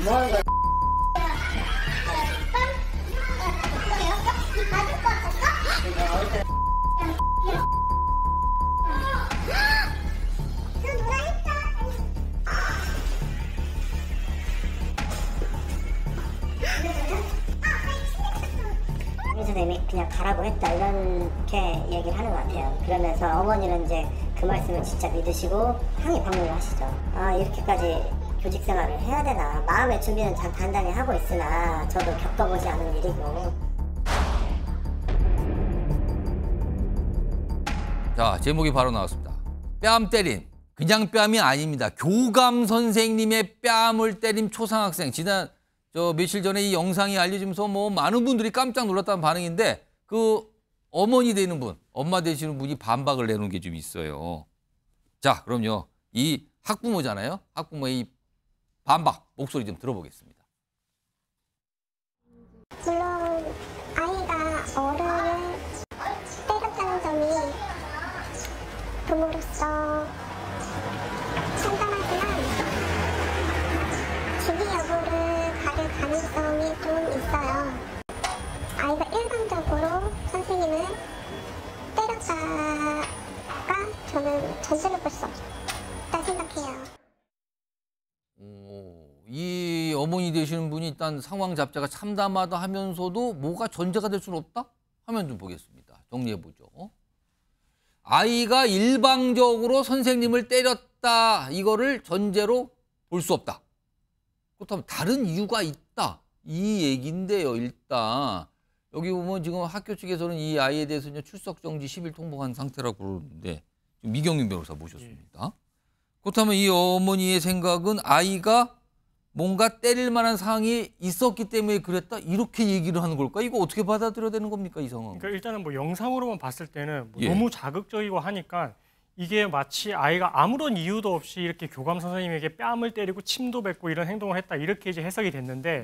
뭐 하는 거야? 선생님이 그냥 가라고 했다 이렇게 얘기를 하는 것 같아요. 그러면서 어머니는 이제 그 말씀을 진짜 믿으시고 항의 방문을 하시죠. 아, 이렇게까지 교직 생활을 해야 되나. 마음의 준비는 참 단단히 하고 있으나 저도 겪어보지 않은 일이고. 자, 제목이 바로 나왔습니다. 뺨 때린. 그냥 뺨이 아닙니다. 교감 선생님의 뺨을 때린 초상학생. 지난 며칠 전에 이 영상이 알려지면서 뭐 많은 분들이 깜짝 놀랐다는 반응인데 그 어머니 되는 분, 엄마 되시는 분이 반박을 내놓은 게 좀 있어요. 자, 그럼요. 이 학부모잖아요. 학부모의 이 반박 목소리 좀 들어보겠습니다. 물론 아이가 어른을 때렸다는 점이 부모로서 판단하지만 주기 여부를 가릴 가능성이 좀 있어요. 아이가 일방적으로 선생님을 때렸다가 저는 전제로 볼 수 없다 생각해요. 이 어머니 되시는 분이 일단 상황 잡자가 참담하다 하면서도 뭐가 전제가 될 수는 없다? 하면 좀 보겠습니다. 정리해보죠. 아이가 일방적으로 선생님을 때렸다. 이거를 전제로 볼 수 없다. 그렇다면 다른 이유가 있다. 이 얘기인데요. 일단 여기 보면 지금 학교 측에서는 이 아이에 대해서 출석 정지 10일 통보한 상태라고 그러는데 지금 미경민 변호사 모셨습니다. 그렇다면 이 어머니의 생각은 아이가 뭔가 때릴 만한 상황이 있었기 때문에 그랬다? 이렇게 얘기를 하는 걸까? 이거 어떻게 받아들여야 되는 겁니까, 이 상황? 그러니까 일단은 뭐 영상으로만 봤을 때는 뭐 너무 자극적이고 하니까 이게 마치 아이가 아무런 이유도 없이 이렇게 교감 선생님에게 뺨을 때리고 침도 뱉고 이런 행동을 했다 이렇게 이제 해석이 됐는데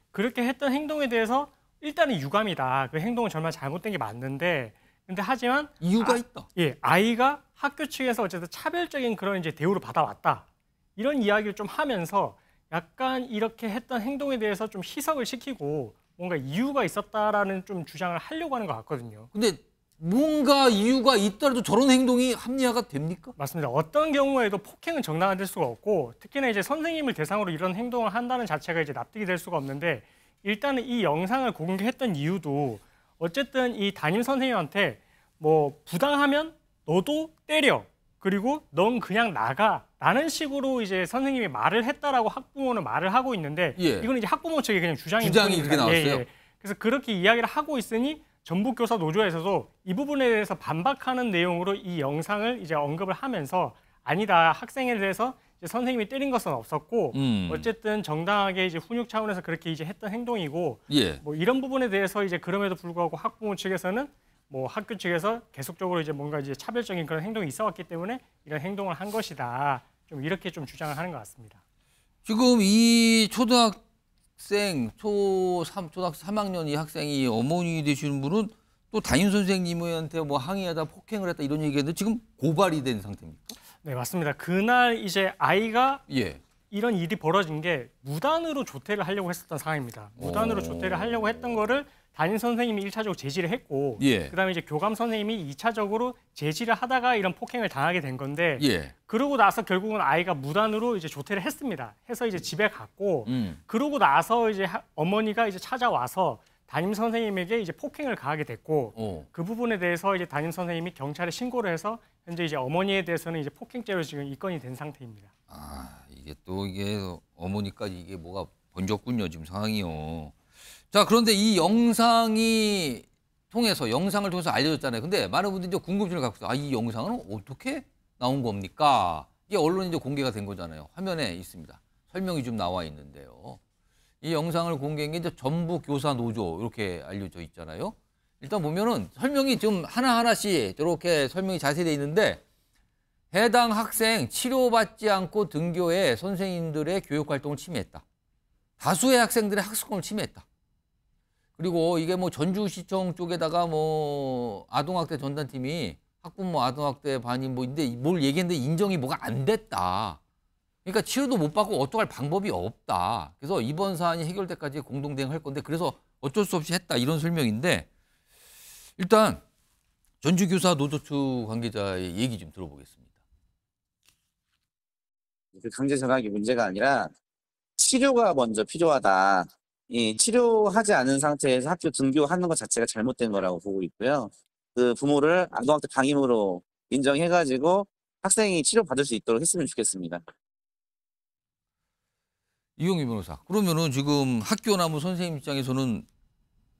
그렇게 했던 행동에 대해서 일단은 유감이다. 그 행동은 정말 잘못된 게 맞는데 근데 하지만 이유가 있다. 아이가 학교 측에서 어쨌든 차별적인 그런 이제 대우를 받아왔다. 이런 이야기를 좀 하면서 약간 이렇게 했던 행동에 대해서 좀 희석을 시키고 뭔가 이유가 있었다라는 좀 주장을 하려고 하는 것 같거든요. 근데 뭔가 이유가 있더라도 저런 행동이 합리화가 됩니까? 맞습니다. 어떤 경우에도 폭행은 정당화될 수가 없고 특히나 이제 선생님을 대상으로 이런 행동을 한다는 자체가 이제 납득이 될 수가 없는데 일단은 이 영상을 공개했던 이유도 어쨌든 이 담임 선생님한테 뭐 부당하면 너도 때려. 그리고 넌 그냥 나가. 라는 식으로 이제 선생님이 말을 했다라고 학부모는 말을 하고 있는데 이건 이제 학부모 측의 그냥 주장이 이렇게 나왔어요. 그래서 그렇게 이야기를 하고 있으니 전북교사 노조에서도 이 부분에 대해서 반박하는 내용으로 이 영상을 이제 언급을 하면서 아니다. 학생에 대해서 이제 선생님이 때린 것은 없었고 어쨌든 정당하게 이제 훈육 차원에서 그렇게 이제 했던 행동이고 뭐 이런 부분에 대해서 이제 그럼에도 불구하고 학부모 측에서는 뭐 학교 측에서 계속적으로 이제 뭔가 이제 차별적인 그런 행동이 있어왔기 때문에 이런 행동을 한 것이다. 좀 이렇게 좀 주장을 하는 것 같습니다. 지금 이 초등학생, 초등학교 3학년 이 학생이 어머니 되시는 분은 또 담임 선생님한테 뭐 항의하다 폭행을 했다 이런 얘기했는데 지금 고발이 된 상태입니까? 네, 맞습니다. 그날 이제 아이가 이런 일이 벌어진 게 무단으로 조퇴를 하려고 했었던 상황입니다. 무단으로 조퇴를 하려고 했던 거를 담임 선생님이 1차적으로 제지를 했고 그다음에 이제 교감 선생님이 2차적으로 제지를 하다가 이런 폭행을 당하게 된 건데 그러고 나서 결국은 아이가 무단으로 이제 조퇴를 했습니다. 해서 이제 집에 갔고 그러고 나서 이제 어머니가 이제 찾아와서 담임 선생님에게 이제 폭행을 가하게 됐고 그 부분에 대해서 이제 담임 선생님이 경찰에 신고를 해서 현재 이제 어머니에 대해서는 이제 폭행죄로 지금 입건이 된 상태입니다. 아, 이게 또 이게 어머니까지 이게 뭐가 번졌군요, 지금 상황이요. 자, 그런데 이 영상을 통해서 알려졌잖아요. 근데 많은 분들이 이제 궁금증을 갖고 있어요. 아, 이 영상은 어떻게 나온 겁니까? 이게 언론에 이제 공개가 된 거잖아요. 화면에 있습니다. 설명이 좀 나와 있는데요. 이 영상을 공개한 게 이제 전북교사 노조 이렇게 알려져 있잖아요. 일단 보면은 설명이 좀 하나하나씩 이렇게 설명이 자세히 돼 있는데 해당 학생 치료받지 않고 등교해 선생님들의 교육활동을 침해했다. 다수의 학생들의 학습권을 침해했다. 그리고 이게 뭐 전주시청 쪽에다가 뭐 아동학대 전담팀이 학부모 아동학대 반인 뭐인데 뭘 얘기했는데 인정이 뭐가 안 됐다. 그러니까 치료도 못 받고 어떡할 방법이 없다. 그래서 이번 사안이 해결될 때까지 공동대응할 건데 그래서 어쩔 수 없이 했다 이런 설명인데 일단 전주교사 노조 측 관계자의 얘기 좀 들어보겠습니다. 그 강제 전학이 문제가 아니라 치료가 먼저 필요하다. 이 치료하지 않은 상태에서 학교 등교하는 것 자체가 잘못된 거라고 보고 있고요. 그 부모를 아동학대 방임으로 인정해가지고 학생이 치료받을 수 있도록 했으면 좋겠습니다. 이용희 변호사. 그러면은 지금 학교 나무 선생님 입장에서는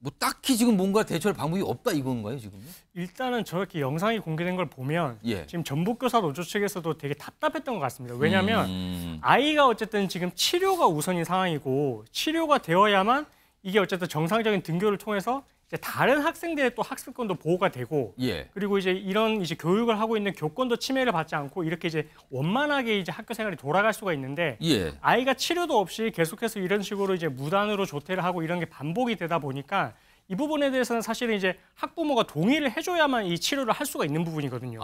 뭐 딱히 지금 뭔가 대처할 방법이 없다 이건가요, 지금요? 일단은 저렇게 영상이 공개된 걸 보면 예. 지금 전북교사 노조 측에서도 되게 답답했던 것 같습니다. 왜냐하면 아이가 어쨌든 지금 치료가 우선인 상황이고 치료가 되어야만 이게 어쨌든 정상적인 등교를 통해서 이제 다른 학생들의 또 학습권도 보호가 되고 예. 그리고 이제 이런 이제 교육을 하고 있는 교권도 침해를 받지 않고 이렇게 이제 원만하게 이제 학교 생활이 돌아갈 수가 있는데 예. 아이가 치료도 없이 계속해서 이런 식으로 이제 무단으로 조퇴를 하고 이런 게 반복이 되다 보니까 이 부분에 대해서는 사실은 이제 학부모가 동의를 해줘야만 이 치료를 할 수가 있는 부분이거든요.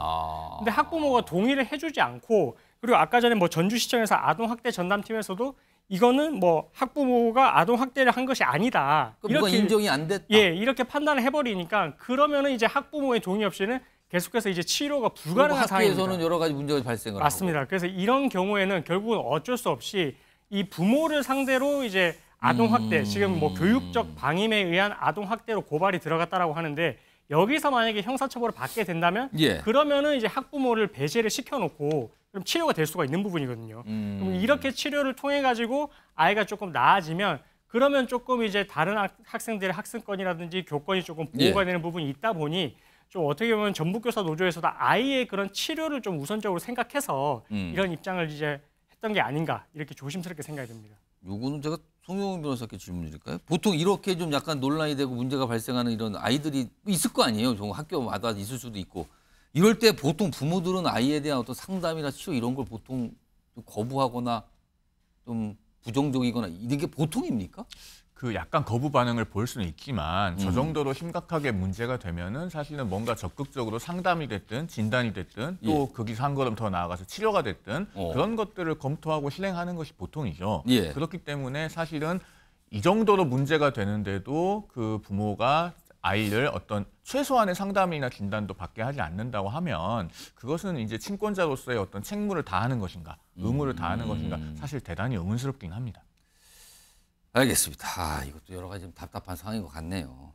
근데 학부모가 동의를 해주지 않고 그리고 아까 전에 뭐 전주시청에서 아동학대 전담팀에서도 이거는 뭐 학부모가 아동학대를 한 것이 아니다. 뭐가 인정이 안 됐다. 예, 이렇게 판단을 해버리니까 그러면은 이제 학부모의 동의 없이는 계속해서 이제 치료가 불가능한 상황입니다. 학교에서는 여러 가지 문제가 발생을 맞습니다. 하고. 그래서 이런 경우에는 결국은 어쩔 수 없이 이 부모를 상대로 이제 아동학대, 지금 뭐 교육적 방임에 의한 아동학대로 고발이 들어갔다라고 하는데 여기서 만약에 형사처벌을 받게 된다면 예. 그러면은 이제 학부모를 배제를 시켜놓고 그럼 치료가 될 수가 있는 부분이거든요. 그럼 이렇게 치료를 통해 가지고 아이가 조금 나아지면 그러면 조금 이제 다른 학생들의 학습권이라든지 교권이 조금 보호가 예. 되는 부분이 있다 보니 좀 어떻게 보면 전북교사 노조에서도 아이의 그런 치료를 좀 우선적으로 생각해서 이런 입장을 이제 했던 게 아닌가 이렇게 조심스럽게 생각이 듭니다. 요거는 제가 송영훈 변호사께 질문드릴까요? 보통 이렇게 좀 약간 논란이 되고 문제가 발생하는 이런 아이들이 있을 거 아니에요. 좀 학교마다 있을 수도 있고. 이럴 때 보통 부모들은 아이에 대한 어떤 상담이나 치료 이런 걸 보통 좀 거부하거나 좀 부정적이거나 이런 게 보통입니까? 그 약간 거부 반응을 볼 수는 있지만 저 정도로 심각하게 문제가 되면은 사실은 뭔가 적극적으로 상담이 됐든 진단이 됐든 또 예. 거기서 한 걸음 더 나아가서 치료가 됐든 그런 것들을 검토하고 실행하는 것이 보통이죠. 예. 그렇기 때문에 사실은 이 정도로 문제가 되는데도 그 부모가 아이를 어떤 최소한의 상담이나 진단도 받게 하지 않는다고 하면 그것은 이제 친권자로서의 어떤 책무를 다하는 것인가 의무를 다하는 것인가 사실 대단히 의문스럽긴 합니다. 알겠습니다. 이것도 여러 가지 좀 답답한 상황인 것 같네요.